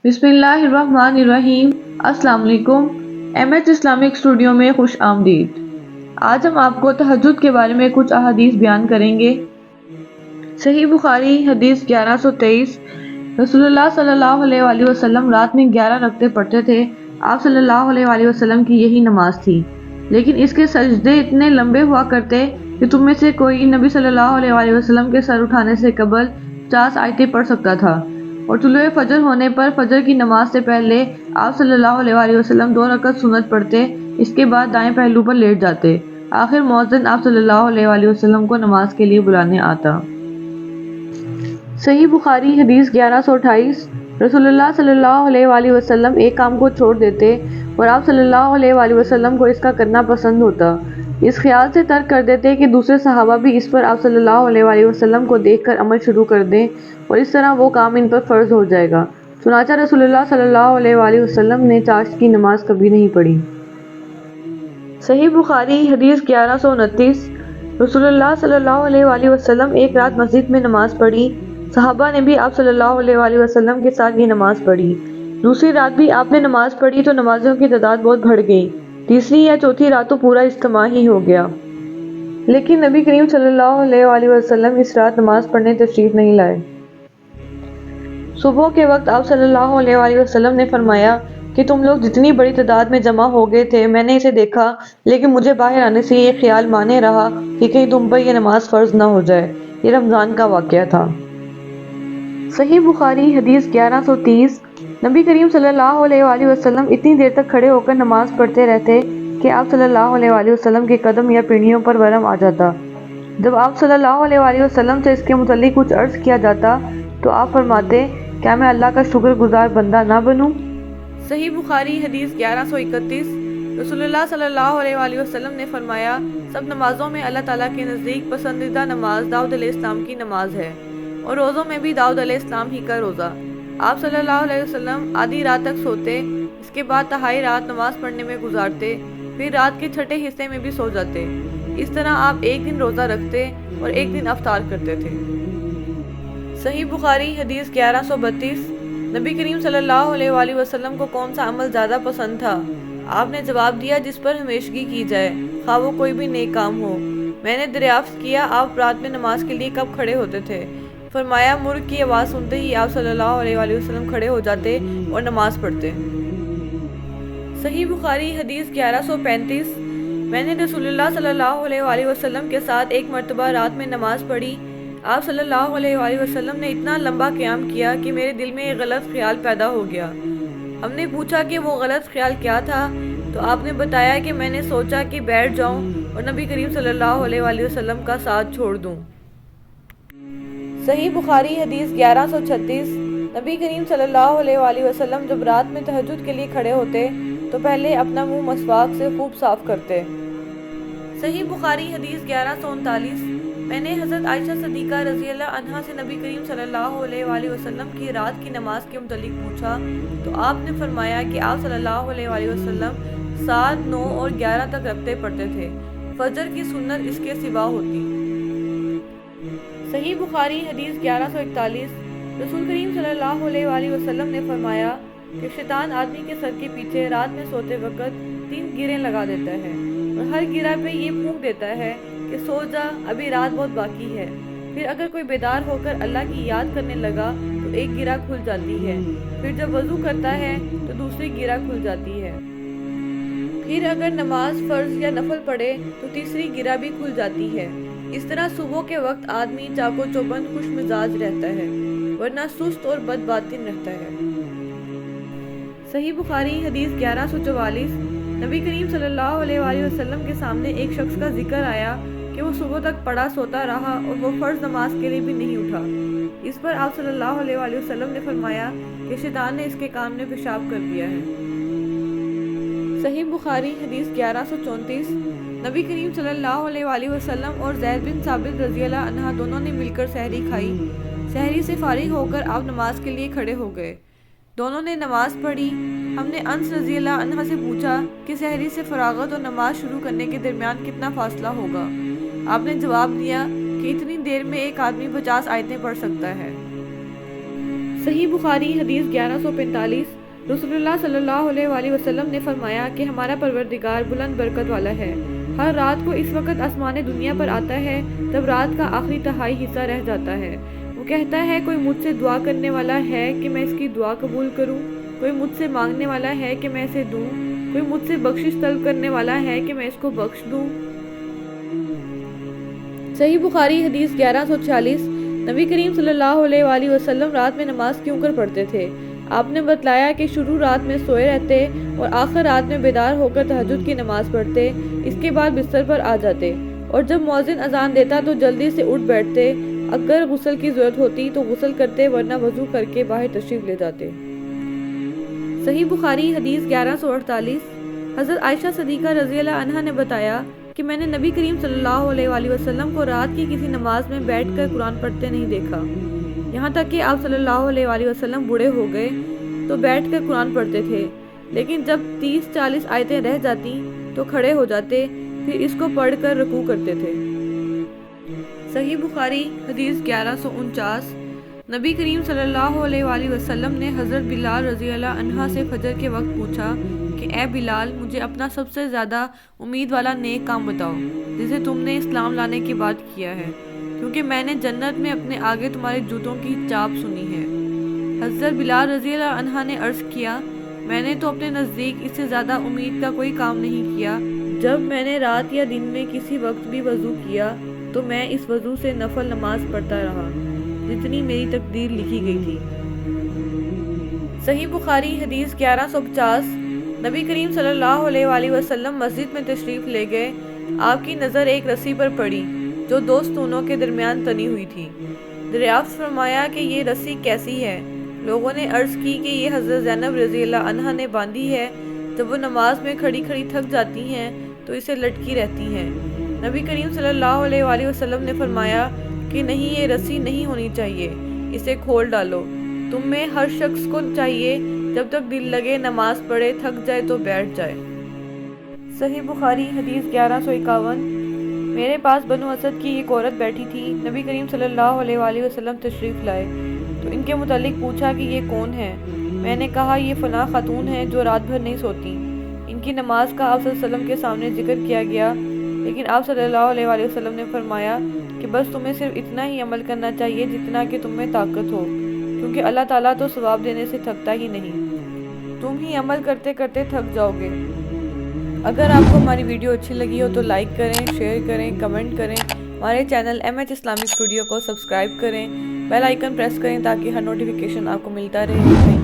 بسم اللہ الرحمن الرحیم۔ السلام علیکم۔ ایم ایچ اسلامک اسٹوڈیو میں خوش آمدید۔ آج ہم آپ کو تہجد کے بارے میں کچھ احادیث بیان کریں گے۔ صحیح بخاری حدیث 1123، رسول اللہ صلی اللہ علیہ وآلہ وسلم رات میں 11 رکعتیں پڑھتے تھے۔ آپ صلی اللہ علیہ وآلہ وسلم کی یہی نماز تھی، لیکن اس کے سجدے اتنے لمبے ہوا کرتے کہ تم میں سے کوئی نبی صلی اللہ علیہ وآلہ وسلم کے سر اٹھانے سے قبل 50 آیتیں پڑھ سکتا تھا، اور طلوع فجر ہونے پر فجر کی نماز سے پہلے آپ صلی اللہ علیہ وآلہ وسلم 2 رکعت سنت پڑھتے، اس کے بعد دائیں پہلو پر لیٹ جاتے۔ آخر مؤذن آپ صلی اللہ علیہ وآلہ وسلم کو نماز کے لیے بلانے آتا۔ صحیح بخاری حدیث 1128، رسول اللہ صلی اللہ علیہ وآلہ وسلم ایک کام کو چھوڑ دیتے اور آپ صلی اللہ علیہ وآلہ وسلم کو اس کا کرنا پسند ہوتا، اس خیال سے ترک کر دیتے کہ دوسرے صحابہ بھی اس پر آپ صلی اللہ علیہ وآلہ وسلم کو دیکھ کر عمل شروع کر دیں، اور اس طرح وہ کام ان پر فرض ہو جائے گا۔ چنانچہ رسول اللہ صلی اللہ علیہ وآلہ وسلم نے چاشت کی نماز کبھی نہیں پڑھی۔ صحیح بخاری حدیث 1129، رسول اللہ صلی اللہ علیہ وآلہ وسلم ایک رات مسجد میں نماز پڑھی، صحابہ نے بھی آپ صلی اللہ علیہ وآلہ وسلم کے ساتھ یہ نماز پڑھی۔ دوسری رات بھی آپ نے نماز پڑھی تو نمازیوں کی تعداد بہت بڑھ گئی۔ تیسری یا چوتھی رات تو پورا اجتماع ہی ہو گیا، لیکن نبی کریم صلی اللہ علیہ وآلہ وسلم اس رات نماز پڑھنے تشریف نہیں لائے۔ صبح کے وقت آپ صلی اللہ علیہ وآلہ وسلم نے فرمایا کہ تم لوگ جتنی بڑی تعداد میں جمع ہو گئے تھے، میں نے اسے دیکھا، لیکن مجھے باہر آنے سے یہ خیال مانے رہا کہ کہیں تم پر یہ نماز فرض نہ ہو جائے۔ یہ رمضان کا واقعہ تھا۔ صحیح بخاری حدیث 1130، نبی کریم صلی اللہ علیہ وآلہ وسلم اتنی دیر تک کھڑے ہو کر نماز پڑھتے رہتے کہ آپ صلی اللہ علیہ وآلہ وسلم کے قدم یا پینڈیوں پر ورم آ جاتا۔ جب آپ صلی اللہ علیہ وآلہ وسلم سے اس کے متعلق کچھ عرض کیا جاتا تو آپ فرماتے، کیا میں اللہ کا شکر گزار بندہ نہ بنوں؟ صحیح بخاری حدیث 1131، رسول اللہ صلی اللہ علیہ وآلہ وسلم نے فرمایا، سب نمازوں میں اللہ تعالیٰ کے نزدیک پسندیدہ نماز داؤد علیہ السلام کی نماز ہے، اور روزوں میں بھی داؤد علیہ السلام ہی کا روزہ۔ آپ صلی اللہ علیہ وسلم آدھی رات تک سوتے، اس کے بعد تہائی رات نماز پڑھنے میں گزارتے، پھر رات کے چھٹے حصے میں بھی سو جاتے۔ اس طرح آپ ایک دن روزہ رکھتے اور ایک دن افطار کرتے تھے۔ صحیح بخاری حدیث 1132، نبی کریم صلی اللہ علیہ وآلہ وسلم کو کون سا عمل زیادہ پسند تھا؟ آپ نے جواب دیا، جس پر ہمیشگی کی جائے، خواہ وہ کوئی بھی نیک کام ہو۔ میں نے دریافت کیا، آپ رات میں نماز کے لیے کب کھڑے ہوتے تھے؟ فرمایا، مرغ کی آواز سنتے ہی آپ صلی اللہ علیہ وآلہ وسلم کھڑے ہو جاتے اور نماز پڑھتے۔ صحیح بخاری حدیث 1135، میں نے رسول اللہ صلی اللہ علیہ وآلہ وسلم کے ساتھ ایک مرتبہ رات میں نماز پڑھی۔ آپ صلی اللہ علیہ وآلہ وسلم نے اتنا لمبا قیام کیا کہ میرے دل میں ایک غلط خیال پیدا ہو گیا۔ ہم نے پوچھا کہ وہ غلط خیال کیا تھا، تو آپ نے بتایا کہ میں نے سوچا کہ بیٹھ جاؤں اور نبی کریم صلی اللہ علیہ وآلہ وسلم کا ساتھ چھوڑ دوں۔ صحیح بخاری حدیث 1136، نبی کریم صلی اللہ علیہ وآلہ وسلم جب رات میں تہجد کے لیے کھڑے ہوتے تو پہلے اپنا منہ مسواک سے خوب صاف کرتے۔ صحیح بخاری حدیث 1139، میں نے حضرت عائشہ صدیقہ رضی اللہ عنہا سے نبی کریم صلی اللہ علیہ وآلہ وسلم کی رات کی نماز کے متعلق پوچھا تو آپ نے فرمایا کہ آپ صلی اللہ علیہ وآلہ وسلم 7، 9 اور 11 تک رکعتیں پڑھتے تھے، فجر کی سنت اس کے سوا ہوتی۔ صحیح بخاری حدیث 1141، رسول کریم صلی اللہ علیہ وآلہ وسلم نے فرمایا کہ شیطان آدمی کے سر کے پیچھے رات میں سوتے وقت 3 گیریں لگا دیتا ہے، اور ہر گیرہ پہ یہ پھونک دیتا ہے کہ سو جا، ابھی رات بہت باقی ہے۔ پھر اگر کوئی بیدار ہو کر اللہ کی یاد کرنے لگا تو ایک گیرہ کھل جاتی ہے، پھر جب وضو کرتا ہے تو دوسری گیرہ کھل جاتی ہے، پھر اگر نماز فرض یا نفل پڑھے تو تیسری گیرہ بھی کھل جاتی ہے۔ اس طرح صبح کے وقت آدمی چاق و چوبند خوش مزاج رہتا ہے، ورنہ سست اور بد باطن رہتا ہے۔ صحیح بخاری حدیث 1144، نبی کریم صلی اللہ علیہ وآلہ وسلم کے سامنے ایک شخص کا ذکر آیا کہ وہ صبح تک پڑا سوتا رہا اور وہ فرض نماز کے لیے بھی نہیں اٹھا۔ اس پر آپ صلی اللہ علیہ وآلہ وسلم نے فرمایا کہ شیطان نے اس کے کان میں پیشاب کر دیا ہے۔ صحیح بخاری حدیث 1134، نبی کریم صلی اللہ علیہ وآلہ وسلم اور زید بن ثابت رضی اللہ عنہ دونوں نے مل کر سحری کھائی۔ سحری سے فارغ ہو کر آپ نماز کے لیے کھڑے ہو گئے۔ دونوں نے نماز پڑھی۔ ہم نے انس رضی اللہ عنہ سے پوچھا کہ سحری سے فراغت اور نماز شروع کرنے کے درمیان کتنا فاصلہ ہوگا؟ آپ نے جواب دیا کہ اتنی دیر میں ایک آدمی 50 آیتیں پڑھ سکتا ہے۔ صحیح بخاری حدیث 1145 رسول اللہ صلی اللہ علیہ وآلہ وسلم نے فرمایا کہ ہمارا پروردگار بلند برکت والا ہے۔ ہر رات کو اس وقت آسمان دنیا پر آتا ہے جب رات کا آخری تہائی حصہ رہ جاتا ہے۔ وہ کہتا ہے کوئی مجھ سے دعا کرنے والا ہے کہ میں اس کی دعا قبول کروں، کوئی مجھ سے مانگنے والا ہے کہ میں اسے دوں، کوئی مجھ سے بخشش طلب کرنے والا ہے کہ میں اس کو بخش دوں۔ صحیح بخاری حدیث 1146 نبی کریم صلی اللہ علیہ وآلہ وسلم رات میں نماز کیوں کر پڑھتے تھے؟ آپ نے بتلایا کہ شروع رات میں سوئے رہتے اور آخر رات میں بیدار ہو کر تہجد کی نماز پڑھتے، اس کے بعد بستر پر آ جاتے اور جب مؤذن اذان دیتا تو جلدی سے اٹھ بیٹھتے، اگر غسل کی ضرورت ہوتی تو غسل کرتے ورنہ وضو کر کے باہر تشریف لے جاتے۔ صحیح بخاری حدیث 1148 حضرت عائشہ صدیقہ رضی اللہ عنہا نے بتایا کہ میں نے نبی کریم صلی اللہ علیہ وآلہ وسلم کو رات کی کسی نماز میں بیٹھ کر قرآن پڑھتے نہیں دیکھا، یہاں تک کہ آپ صلی اللہ علیہ وآلہ وسلم بوڑھے ہو گئے تو بیٹھ کر قرآن پڑھتے تھے، لیکن جب 30-40 آیتیں رہ جاتی تو کھڑے ہو جاتے، پھر اس کو پڑھ کر رکوع کرتے تھے۔ صحیح بخاری حدیث 1149 نبی کریم صلی اللہ علیہ وآلہ وسلم نے حضرت بلال رضی اللہ عنہ سے فجر کے وقت پوچھا کہ اے بلال، مجھے اپنا سب سے زیادہ امید والا نیک کام بتاؤ جسے تم نے اسلام لانے کے بعد کیا ہے، کیونکہ میں نے جنت میں اپنے آگے تمہارے جوتوں کی چاپ سنی ہے۔ حضرت بلال رضی اللہ عنہ نے عرض کیا، میں نے تو اپنے نزدیک اس سے زیادہ امید کا کوئی کام نہیں کیا۔ جب میں نے رات یا دن میں کسی وقت بھی وضو کیا تو میں اس وضو سے نفل نماز پڑھتا رہا جتنی میری تقدیر لکھی گئی تھی۔ صحیح بخاری حدیث 1150 نبی کریم صلی اللہ علیہ وآلہ وسلم مسجد میں تشریف لے گئے، آپ کی نظر ایک رسی پر پڑی جو 2 ستونوں کے درمیان تنی ہوئی تھی۔ دریافت فرمایا کہ یہ رسی کیسی ہے؟ لوگوں نے عرض کی کہ یہ حضرت زینب رضی اللہ عنہا نے باندھی ہے، جب وہ نماز میں کھڑی کھڑی تھک جاتی ہیں تو اسے لٹکی رہتی ہیں۔ نبی کریم صلی اللہ علیہ وآلہ وسلم نے فرمایا کہ نہیں، یہ رسی نہیں ہونی چاہیے، اسے کھول ڈالو۔ تم میں ہر شخص کو چاہیے جب تک دل لگے نماز پڑھے، تھک جائے تو بیٹھ جائے۔ صحیح بخاری حدیث 1151 میرے پاس بنو اسد کی ایک عورت بیٹھی تھی، نبی کریم صلی اللہ علیہ وآلہ وسلم تشریف لائے تو ان کے متعلق پوچھا کہ یہ کون ہے؟ میں نے کہا یہ فلاں خاتون ہے جو رات بھر نہیں سوتی۔ ان کی نماز کا آپ صلی اللہ علیہ وسلم کے سامنے ذکر کیا گیا، لیکن آپ صلی اللہ علیہ وآلہ وسلم نے فرمایا کہ بس تمہیں صرف اتنا ہی عمل کرنا چاہیے جتنا کہ تم میں طاقت ہو، کیونکہ اللہ تعالیٰ تو ثواب دینے سے تھکتا ہی نہیں، تم ہی عمل کرتے کرتے تھک جاؤ گے۔ اگر آپ کو ہماری ویڈیو اچھی لگی ہو تو لائک کریں، شیئر کریں، کمنٹ کریں، ہمارے چینل MH اسلامک اسٹوڈیو کو سبسکرائب کریں، بیل آئیکن پریس کریں تاکہ ہر نوٹیفیکیشن آپ کو ملتا رہے۔